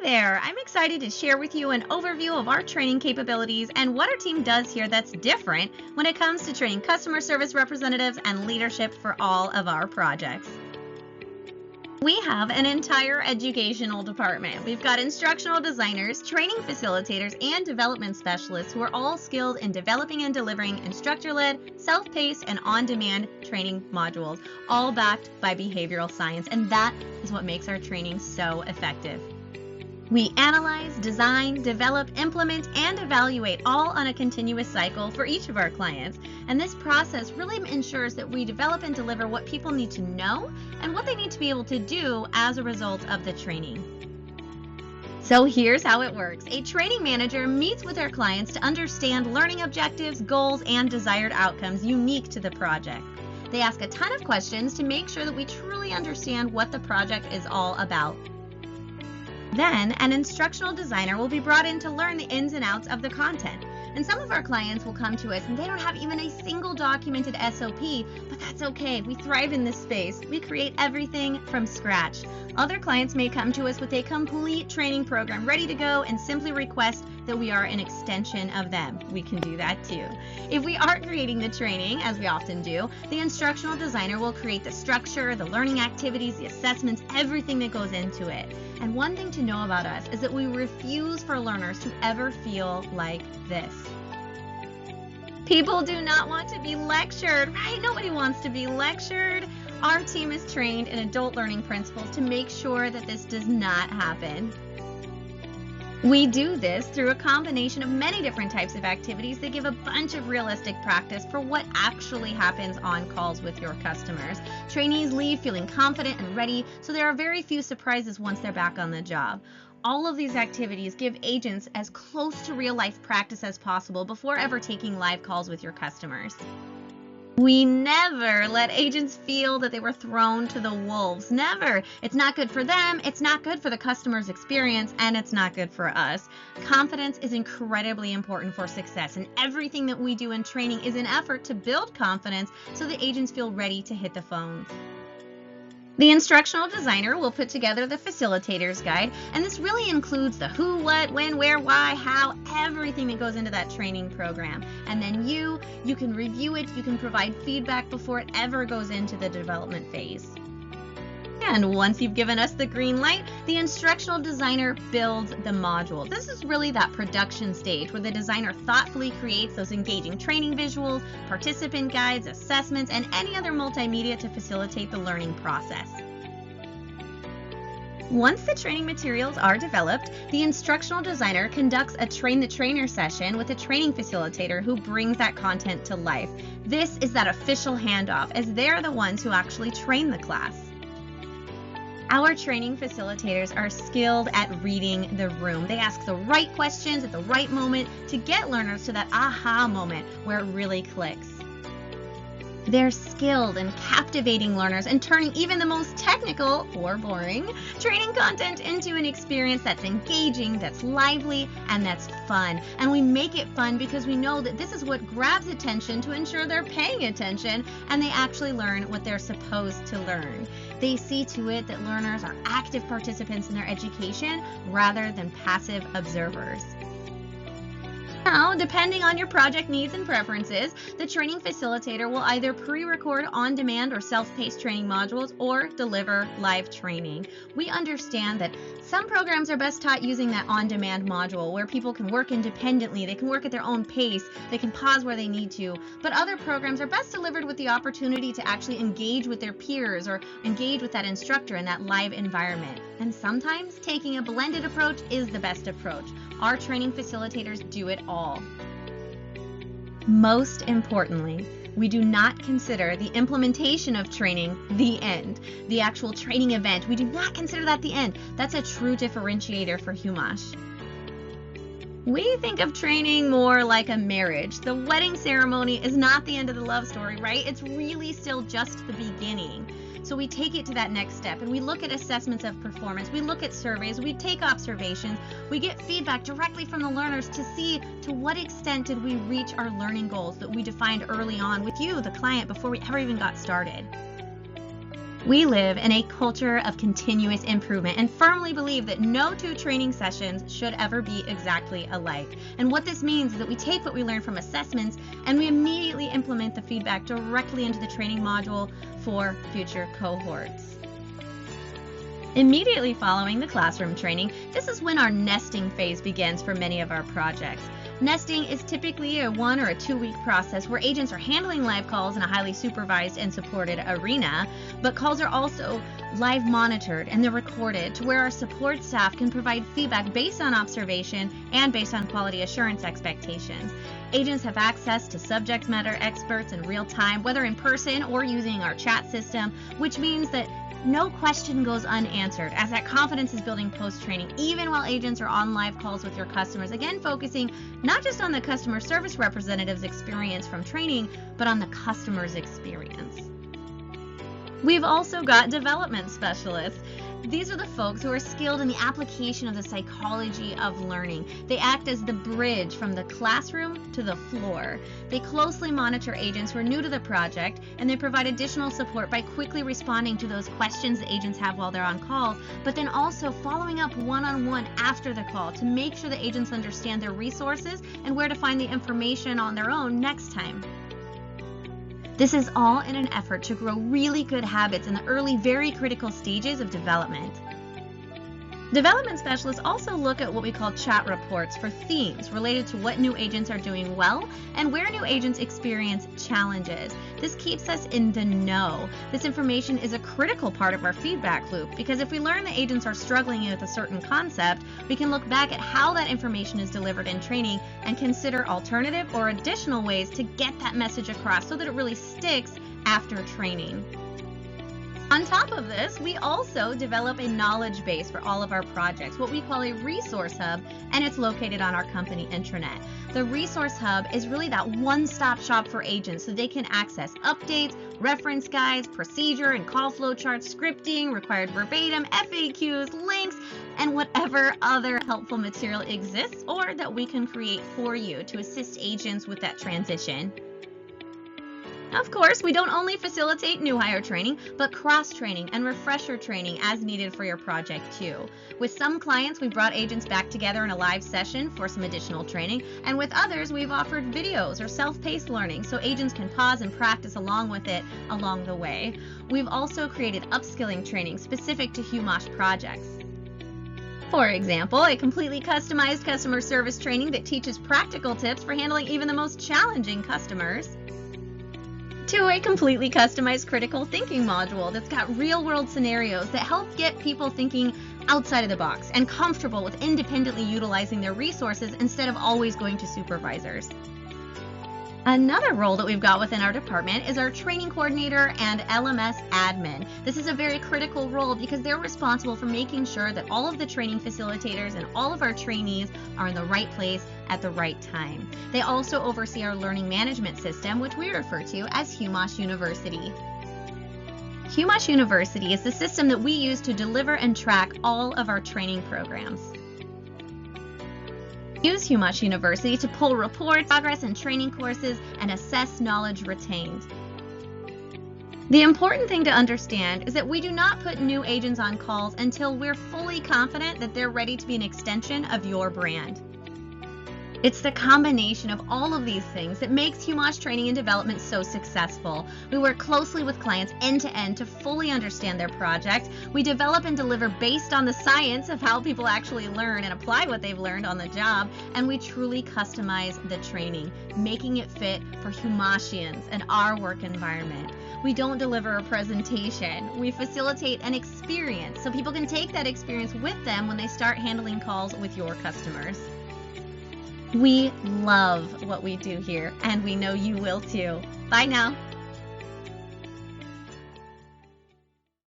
there! I'm excited to share with you an overview of our training capabilities and what our team does here that's different when it comes to training customer service representatives and leadership for all of our projects. We have an entire educational department. We've got instructional designers, training facilitators, and development specialists who are all skilled in developing and delivering instructor-led, self-paced, and on-demand training modules, all backed by behavioral science, and that is what makes our training so effective. We analyze, design, develop, implement, and evaluate all on a continuous cycle for each of our clients. And this process really ensures that we develop and deliver what people need to know and what they need to be able to do as a result of the training. So here's how it works. A training manager meets with their clients to understand learning objectives, goals, and desired outcomes unique to the project. They ask a ton of questions to make sure that we truly understand what the project is all about. Then, an instructional designer will be brought in to learn the ins and outs of the content. And some of our clients will come to us and they don't have even a single documented SOP, but that's okay. We thrive in this space. We create everything from scratch. Other clients may come to us with a complete training program ready to go and simply request that we are an extension of them. We can do that too. If we aren't creating the training, as we often do, the instructional designer will create the structure, the learning activities, the assessments, everything that goes into it. And one thing to know about us is that we refuse for learners to ever feel like this. People do not want to be lectured, right? Nobody wants to be lectured. Our team is trained in adult learning principles to make sure that this does not happen. We do this through a combination of many different types of activities that give a bunch of realistic practice for what actually happens on calls with your customers. Trainees leave feeling confident and ready, so there are very few surprises once they're back on the job. All of these activities give agents as close to real-life practice as possible before ever taking live calls with your customers. We never let agents feel that they were thrown to the wolves. Never. It's not good for them, it's not good for the customer's experience, and it's not good for us. Confidence is incredibly important for success, and everything that we do in training is an effort to build confidence so the agents feel ready to hit the phones. The instructional designer will put together the facilitator's guide, and this really includes the who, what, when, where, why, how, everything that goes into that training program. And then you can review it, you can provide feedback before it ever goes into the development phase. And once you've given us the green light, the instructional designer builds the module. This is really that production stage where the designer thoughtfully creates those engaging training visuals, participant guides, assessments, and any other multimedia to facilitate the learning process. Once the training materials are developed, the instructional designer conducts a train the trainer session with a training facilitator who brings that content to life. This is that official handoff, as they're the ones who actually train the class. Our training facilitators are skilled at reading the room. They ask the right questions at the right moment to get learners to that aha moment where it really clicks. They're skilled in captivating learners and turning even the most technical or boring training content into an experience that's engaging, that's lively, and that's fun. And we make it fun because we know that this is what grabs attention to ensure they're paying attention and they actually learn what they're supposed to learn. They see to it that learners are active participants in their education rather than passive observers. Now, depending on your project needs and preferences, the training facilitator will either pre-record on-demand or self-paced training modules or deliver live training. We understand that some programs are best taught using that on-demand module where people can work independently, they can work at their own pace, they can pause where they need to, but other programs are best delivered with the opportunity to actually engage with their peers or engage with that instructor in that live environment. And sometimes taking a blended approach is the best approach. Our training facilitators do it all. Most importantly, we do not consider the implementation of training the end. The actual training event, we do not consider that the end. That's a true differentiator for Humach. We think of training more like a marriage. The wedding ceremony is not the end of the love story, right? It's really still just the beginning. So we take it to that next step and we look at assessments of performance, we look at surveys, we take observations, we get feedback directly from the learners to see to what extent did we reach our learning goals that we defined early on with you, the client, before we ever even got started. We live in a culture of continuous improvement and firmly believe that no two training sessions should ever be exactly alike. And what this means is that we take what we learn from assessments and we immediately implement the feedback directly into the training module for future cohorts. Immediately following the classroom training, this is when our nesting phase begins for many of our projects. Nesting is typically a 1 or a 2 week process where agents are handling live calls in a highly supervised and supported arena, but calls are also live monitored and they're recorded to where our support staff can provide feedback based on observation and based on quality assurance expectations. Agents have access to subject matter experts in real time, whether in person or using our chat system, which means that no question goes unanswered, as that confidence is building post-training, even while agents are on live calls with your customers. Again, focusing not just on the customer service representative's experience from training, but on the customer's experience. We've also got development specialists. These are the folks who are skilled in the application of the psychology of learning. They act as the bridge from the classroom to the floor. They closely monitor agents who are new to the project, and they provide additional support by quickly responding to those questions the agents have while they're on call, but then also following up one-on-one after the call to make sure the agents understand their resources and where to find the information on their own next time. This is all in an effort to grow really good habits in the early, very critical stages of development. Development specialists also look at what we call chat reports for themes related to what new agents are doing well and where new agents experience challenges. This keeps us in the know. This information is a critical part of our feedback loop because if we learn that agents are struggling with a certain concept, we can look back at how that information is delivered in training and consider alternative or additional ways to get that message across so that it really sticks after training. On top of this, we also develop a knowledge base for all of our projects, what we call a resource hub, and it's located on our company intranet. The resource hub is really that one-stop shop for agents so they can access updates, reference guides, procedure and call flow charts, scripting, required verbatim, FAQs, links, and whatever other helpful material exists or that we can create for you to assist agents with that transition. Of course, we don't only facilitate new hire training, but cross-training and refresher training as needed for your project too. With some clients, we've brought agents back together in a live session for some additional training, and with others, we've offered videos or self-paced learning so agents can pause and practice along with it along the way. We've also created upskilling training specific to Humach projects. For example, a completely customized customer service training that teaches practical tips for handling even the most challenging customers, to a completely customized critical thinking module that's got real-world scenarios that help get people thinking outside of the box and comfortable with independently utilizing their resources instead of always going to supervisors. Another role that we've got within our department is our training coordinator and LMS admin. This is a very critical role because they're responsible for making sure that all of the training facilitators and all of our trainees are in the right place at the right time. They also oversee our learning management system, which we refer to as Humach University. Humach University is the system that we use to deliver and track all of our training programs. Use Humach University to pull reports, progress in training courses, and assess knowledge retained. The important thing to understand is that we do not put new agents on calls until we're fully confident that they're ready to be an extension of your brand. It's the combination of all of these things that makes Humach training and development so successful. We work closely with clients end to end to fully understand their project. We develop and deliver based on the science of how people actually learn and apply what they've learned on the job, and we truly customize the training, making it fit for Humachians and our work environment. We don't deliver a presentation. We facilitate an experience so people can take that experience with them when they start handling calls with your customers. We love what we do here, and we know you will too. Bye now.